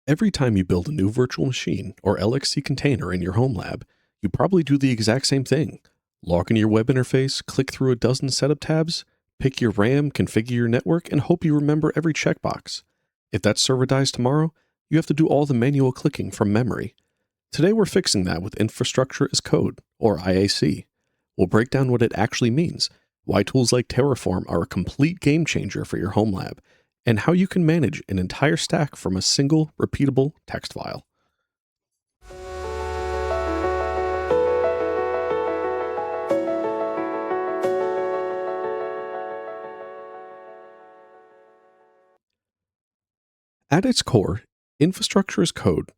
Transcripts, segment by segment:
Every time you build a new virtual machine or LXC container in your home lab, you probably do the exact same thing. Log in your web interface, click through a dozen setup tabs, pick your RAM, configure your network, and hope you remember every checkbox. If that server dies tomorrow, you have to do all the manual clicking from memory. Today we're fixing that with Infrastructure as Code, or IAC. We'll break down what it actually means, why tools like Terraform are a complete game changer for your home lab, and how you can manage an entire stack from a single, repeatable text file. At its core, Infrastructure as Code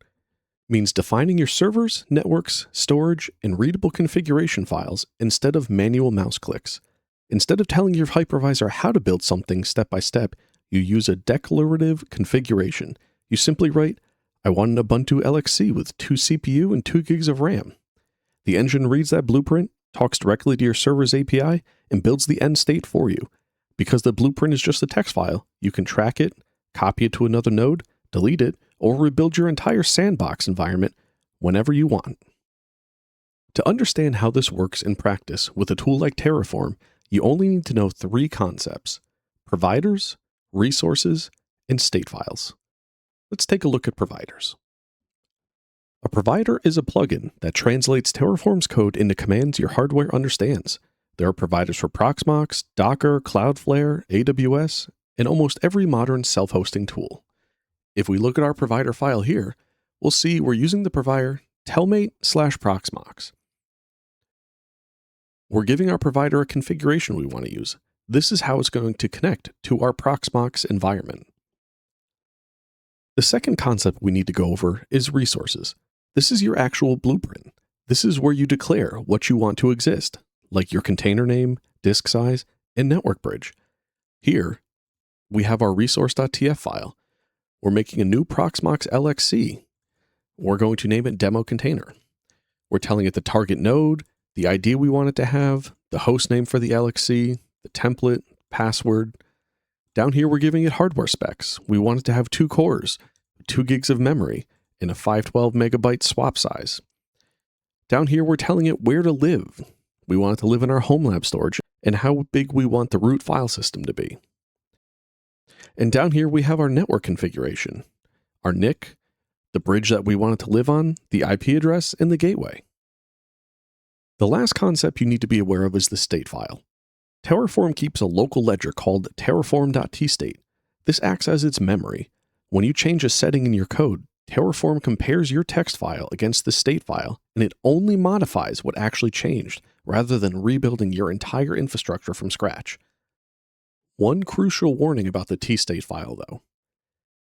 means defining your servers, networks, storage, and readable configuration files instead of manual mouse clicks. Instead of telling your hypervisor how to build something step by step, you use a declarative configuration. You simply write, I want an Ubuntu LXC with 2 CPU and 2 gigs of RAM. The engine reads that blueprint, talks directly to your server's API, and builds the end state for you. Because the blueprint is just a text file, you can track it, copy it to another node, delete it, or rebuild your entire sandbox environment whenever you want. To understand how this works in practice with a tool like Terraform, you only need to know 3 concepts: providers, resources, and state files. Let's take a look at providers. A provider is a plugin that translates Terraform's code into commands your hardware understands. There are providers for Proxmox, Docker, Cloudflare, AWS, and almost every modern self-hosting tool. If we look at our provider file here, we'll see we're using the provider telmate/Proxmox. We're giving our provider a configuration we want to use. This is how it's going to connect to our Proxmox environment. The second concept we need to go over is resources. This is your actual blueprint. This is where you declare what you want to exist, like your container name, disk size, and network bridge. Here, we have our resource.tf file. We're making a new Proxmox LXC. We're going to name it demo container. We're telling it the target node, the ID we want it to have, the host name for the LXC, the template, password. Down here, we're giving it hardware specs. We want it to have 2 cores, 2 gigs of memory, and a 512 megabyte swap size. Down here, we're telling it where to live. We want it to live in our home lab storage and how big we want the root file system to be. And down here, we have our network configuration, our NIC, the bridge that we want it to live on, the IP address, and the gateway. The last concept you need to be aware of is the state file. Terraform keeps a local ledger called terraform.tstate. This acts as its memory. When you change a setting in your code, Terraform compares your text file against the state file, and it only modifies what actually changed, rather than rebuilding your entire infrastructure from scratch. One crucial warning about the tstate file, though.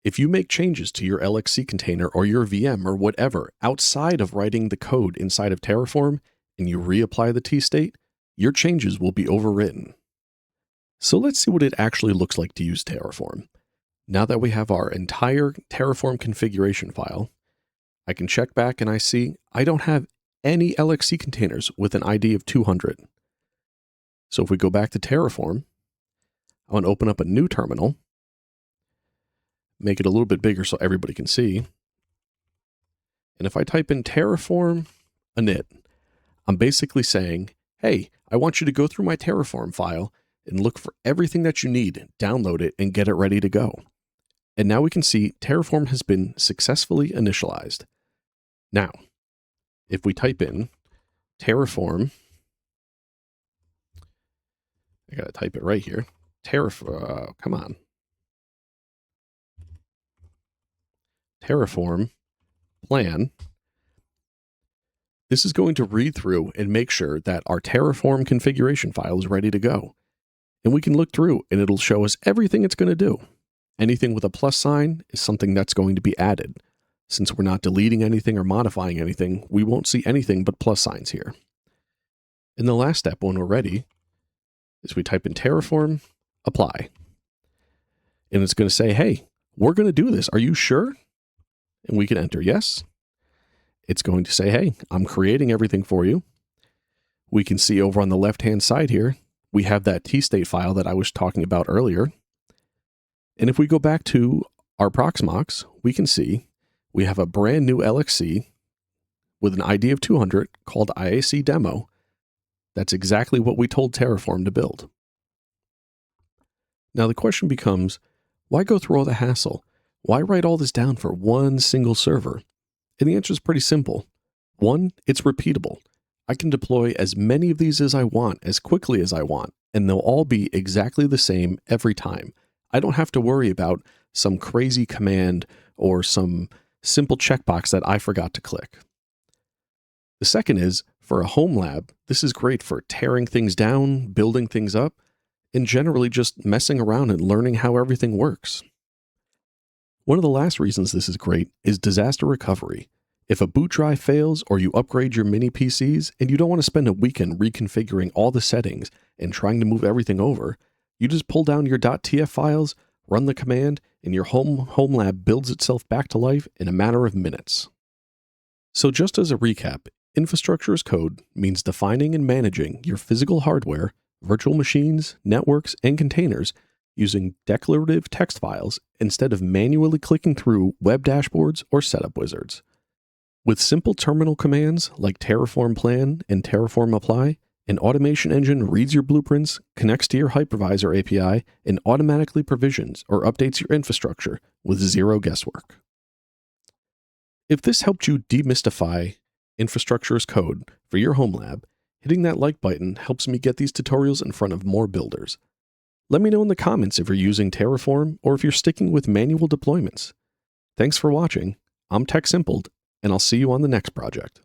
If you make changes to your LXC container or your VM or whatever outside of writing the code inside of Terraform, and you reapply the tstate, your changes will be overwritten. So let's see what it actually looks like to use Terraform. Now that we have our entire Terraform configuration file, I can check back and I see I don't have any LXC containers with an ID of 200. So if we go back to Terraform, I want to open up a new terminal, make it a little bit bigger so everybody can see. And if I type in Terraform init, I'm basically saying, hey, I want you to go through my Terraform file and look for everything that you need, download it, and get it ready to go. And now we can see Terraform has been successfully initialized. Now, if we type in Terraform, I got to type it right here. Terraform plan. This is going to read through and make sure that our Terraform configuration file is ready to go. And we can look through and it'll show us everything it's going to do. Anything with a plus sign is something that's going to be added. Since we're not deleting anything or modifying anything, we won't see anything but plus signs here. And the last step when we're ready is we type in Terraform, apply. And it's going to say, hey, we're going to do this. Are you sure? And we can enter yes. It's going to say, hey, I'm creating everything for you. We can see over on the left-hand side here, we have that tstate file that I was talking about earlier. And if we go back to our Proxmox, we can see We have a brand new LXC with an ID of 200 called IAC demo. That's exactly what we told Terraform to build. Now the question becomes, why go through all the hassle? Why write all this down for one single server? And the answer is pretty simple. One, it's repeatable. I can deploy as many of these as I want, as quickly as I want, and they'll all be exactly the same every time. I don't have to worry about some crazy command or some simple checkbox that I forgot to click. The second is, for a home lab, this is great for tearing things down, building things up, and generally just messing around and learning how everything works. One of the last reasons this is great is disaster recovery. If a boot drive fails or you upgrade your mini PCs and you don't want to spend a weekend reconfiguring all the settings and trying to move everything over, you just pull down your .tf files, run the command, and your home lab builds itself back to life in a matter of minutes. So just as a recap, infrastructure as code means defining and managing your physical hardware, virtual machines, networks, and containers using declarative text files instead of manually clicking through web dashboards or setup wizards. With simple terminal commands like Terraform plan and Terraform apply, an automation engine reads your blueprints, connects to your hypervisor API, and automatically provisions or updates your infrastructure with zero guesswork. If this helped you demystify infrastructure as code for your home lab, hitting that like button helps me get these tutorials in front of more builders. Let me know in the comments if you're using Terraform or if you're sticking with manual deployments. Thanks for watching. I'm TechSimpld, and I'll see you on the next project.